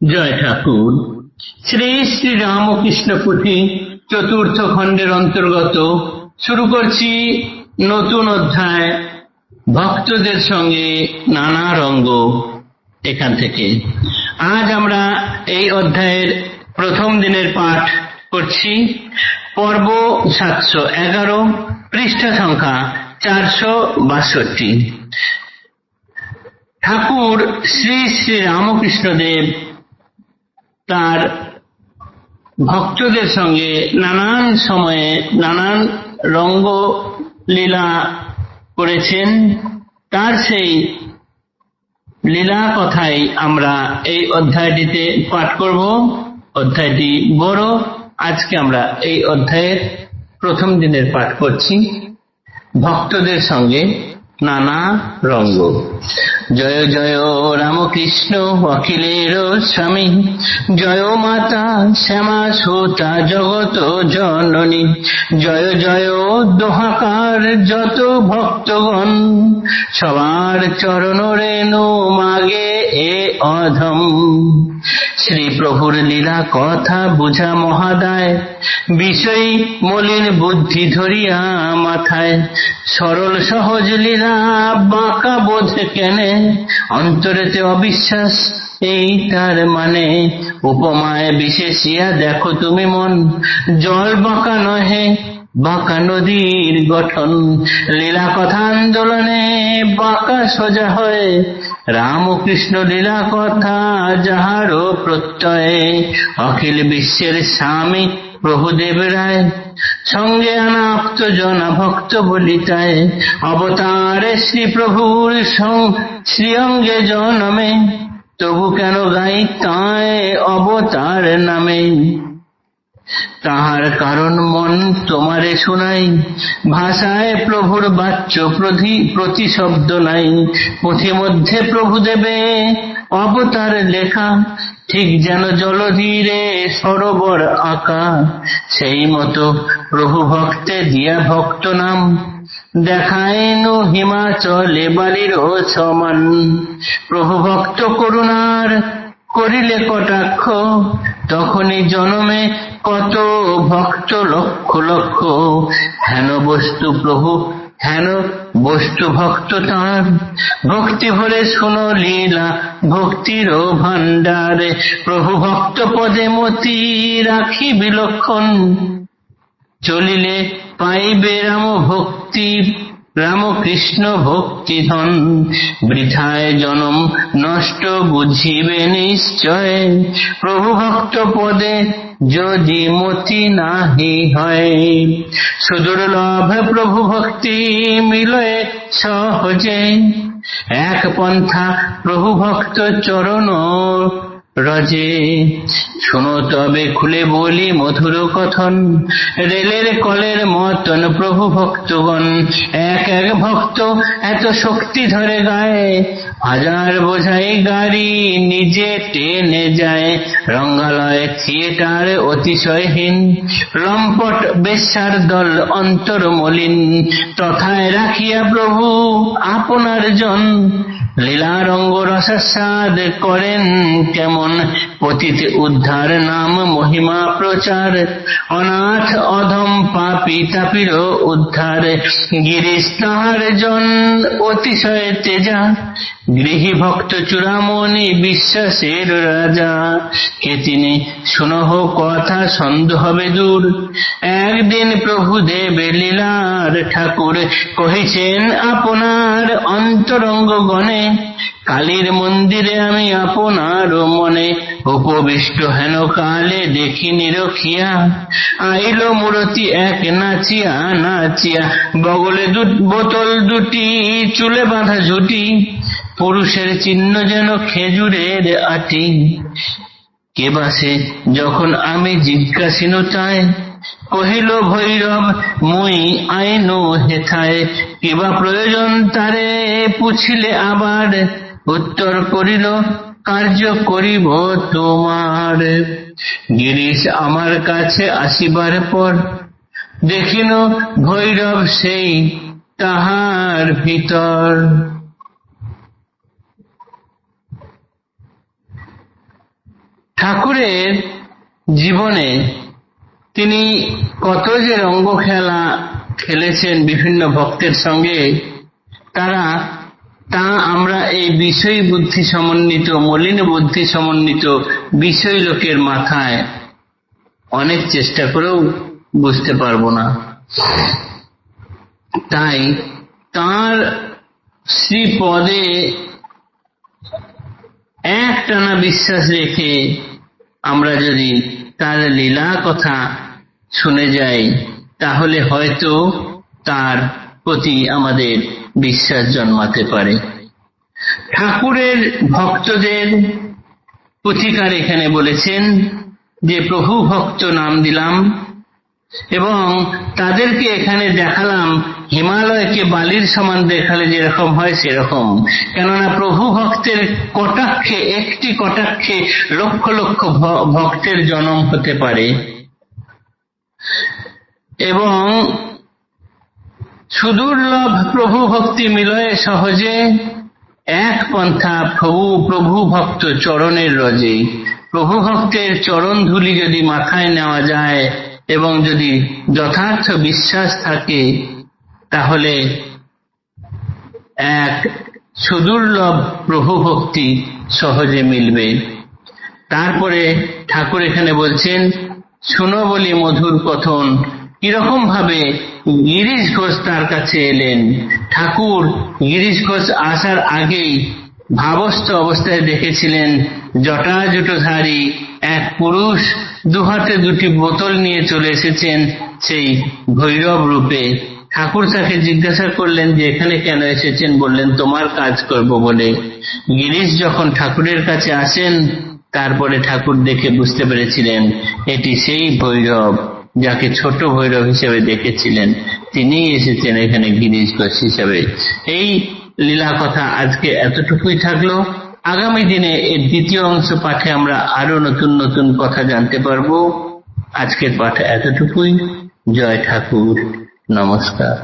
জয় ঠাকুর। শ্রী শ্রী রামকৃষ্ণ পুঁথি চতুর্থ খণ্ডের অন্তর্গত শুরু করছি নতুন অধ্যায়, ভক্তদের সঙ্গে নানা রঙ্গ। এখান থেকে আজ আমরা এই অধ্যায়ের প্রথম দিনের পাঠ করছি। পর্ব 711, পৃষ্ঠা সংখ্যা 462। ঠাকুর শ্রী শ্রী রামকৃষ্ণদেব তার ভক্তদের সঙ্গে নানান সময়ে নানান রঙ্গ লীলা করেছেন। তার সেই লীলা কথাই আমরা এই অধ্যায়টিতে পাঠ করব। অধ্যায়টি বড়। আজকে আমরা এই অধ্যায়ের প্রথম দিনের পাঠ করছি, ভক্তদের সঙ্গে নানা রঙ্গ। জয় জয় রামকৃষ্ণ অখিলের স্বামী, জয় মাতা শ্যামা সুতা জগত জননী, জয় জয় দোহাকার যত ভক্তগণ, সবার চরণ রেণু মাগে এ অধম। শ্রী প্রভুর লীলা কথা বুঝা মহাদায়, বিষয় মলিন বুদ্ধি ধরিয়া মাথায়, সরল সহজ লীলা বাঁকা বোধ কেনে, অন্তরেতে অবিশ্বাস এই তার মানে। উপমায় বিশেষিয়া দেখো তুমি মন, জল বাঁকা নহে বাঁকা নদীর গঠন, লীলা কথা আন্দোলনে বাঁকা সোজা হয়, রামকৃষ্ণ লীলা কথা যাহারও প্রত্যয়ে। অখিল বিশ্বের স্বামী প্রভুদেব রায়, সঙ্গে আনা আপ্ত জনা ভক্ত বলিতায়, অবতারে শ্রী প্রভুর শ্রীঅঙ্গে জনমে, তবু কেন গাই তাঁয় অবতার নামে। তাহার কারণ মন তোমারে শোনাই, ভাষায় প্রভুর বাচ্য প্রতিশব্দ নাই, পুঁথি মধ্যে প্রভু দেবে অবতার লেখা, ঠিক যেন জলধীরে সরোবর আঁকা। সেই মতো প্রভু ভক্তে দিয়া ভক্ত নাম, দেখাইনু হিমাচলে বালিরও সমান। প্রভু ভক্ত করুণার করিলে কটাক্ষ, তখনই জনমে কত ভক্ত লক্ষ লক্ষ। হেন বস্তু প্রভু হেন বস্তু ভক্ত তাঁর, ভক্তি ভরে শুনো লীলা ভক্তির ভাণ্ডারে। প্রভু ভক্ত পদে মতি রাখি বিলক্ষণ, চলিলে পাইবে রাম ভক্তি রামকৃষ্ণ ভক্তি ধন। বৃথায় জনম নষ্ট বুঝিবে নিশ্চয়, প্রভু ভক্ত পদে যদি মতি নাহি হয়। সুদুর্লভ প্রভু ভক্তি মিলয়ে সহজে, এক পন্থা প্রভু ভক্ত চরণ রজে। শোনো তবে খুলে বলি মধুর কথন, রেলের কলের মতন প্রভু ভক্তগণ। এক এক ভক্ত এত শক্তি ধরে গায়ে, হাজার বোঝাই গাড়ি নিজে টেনে যায়। রঙ্গালয় থিয়েটার অতিশয়হীন, লম্পট বেশ্যার দল অন্তর মলিন, তথায় রাখিয়া প্রভু আপনার জন। লীলা রঙ্গ রসাস্বাদ করেন কেমন, পতিত উদ্ধার নাম মহিমা প্রচার। অনাথ অধম পাপী তাপির উদ্ধার, গিরিশ তাহার জন অতিশয় তেজা। গৃহী ভক্ত চূড়ামণি বিশ্বাসের রাজা, কে তিনি শুনহ কথা সন্দেহ হবে দূর। একদিন প্রভু দেব লীলার ঠাকুর, কহিছেন আপনার অন্তরঙ্গ গণে, কালীর মন্দিরে আমি আপনার মনে। উপবিষ্ট হেন কালে দেখি নিরখিয়া, আইল মূরতি এক নাচিয়া নাচিয়া। বগলে বোতল দুটি, চুলে বাঁধা ঝুটি, পুরুষের চিহ্ন যেন খেজুরের আটি। কে বাসে যখন আমি জিজ্ঞাসিনু তাই, কহিল ভৈরব মুই আইনু হেথায়। কিবা প্রয়োজন তারে পুছিলে আবার, উত্তর করিল কার্য করিব তোমার। গিরিশ আমার কাছে আসিবার পর, দেখিল ভৈরব সেই তাহার ভিতর। ঠাকুরের জীবনে তিনি কত যে রঙ্গ খেলা খেলেছেন বিভিন্ন ভক্তের সঙ্গে, তা আমরা এই বিষয় বুদ্ধি সমন্বিত, মলিন বুদ্ধি সমন্বিত বিষয় লোকের মাথায় অনেক চেষ্টা করেও বুঝতে পারবো না। তাই তার শ্রীপদে একটানা বিশ্বাস রেখে আমরা যদি তার লীলা কথা শুনে যাই, তাহলে হয়তো তার প্রতি আমাদের বিশ্বাস জন্মাতে পারে। ঠাকুরের ভক্তদের প্রতিকার এখানে বলেছেন যে প্রভু ভক্ত নাম দিলাম, এবং তাদেরকে এখানে দেখালাম হিমালয়কে বালির সমান দেখালে যেরকম হয় সেরকম। কেননা প্রভু ভক্তের কটাক্ষে, একটি কটাক্ষে লক্ষ লক্ষ ভক্তের জন্ম হতে পারে, এবং সুদুর্লভ প্রভু ভক্তি মিলয়ে সহজে এক পন্থা প্রভু ভক্ত চরণের রজে। প্রভু ভক্তের চরণ ধুলি যদি মাথায় নেওয়া যায় এবং যদি যথার্থ বিশ্বাস থাকে, তাহলে এক সুদুর্লভ প্রভু ভক্তি সহজে মিলবে। তারপরে ঠাকুর এখানে বলছেন, শুনো বলি মধুর কথন। কিরকম ভাবে গিরিশ ঘোষ তার কাছে এলেন। ঠাকুর গিরিশ ঘোষ আসার আগেই ভাবস্থ অবস্থায় দেখেছিলেন জটাজুটোধারী এক পুরুষ দুহাতে দুটি বোতল নিয়ে চলে এসেছেন সেই ভৈরব রূপে। ঠাকুর তাকে জিজ্ঞাসা করলেন যে এখানে কেন এসেছেন? বললেন তোমার কাজ করব বলে। গিরিশ যখন ঠাকুরের কাছে আসেন, তারপরে ঠাকুর দেখে বুঝতে পেরেছিলেন এটি সেই ভৈরব যাকে ছোট ভৈরব হিসেবে দেখেছিলেন, তিনিই এসেছেন এখানে গিরিশ ঘোষ হিসেবে। এই লীলা কথা আজকে এতটুকুই থাকলো। আগামী দিনে এর দ্বিতীয় অংশ পাঠে আমরা আরো নতুন নতুন কথা জানতে পারবো। আজকের পাঠ এতটুকুই। জয় ঠাকুর, নমস্কার।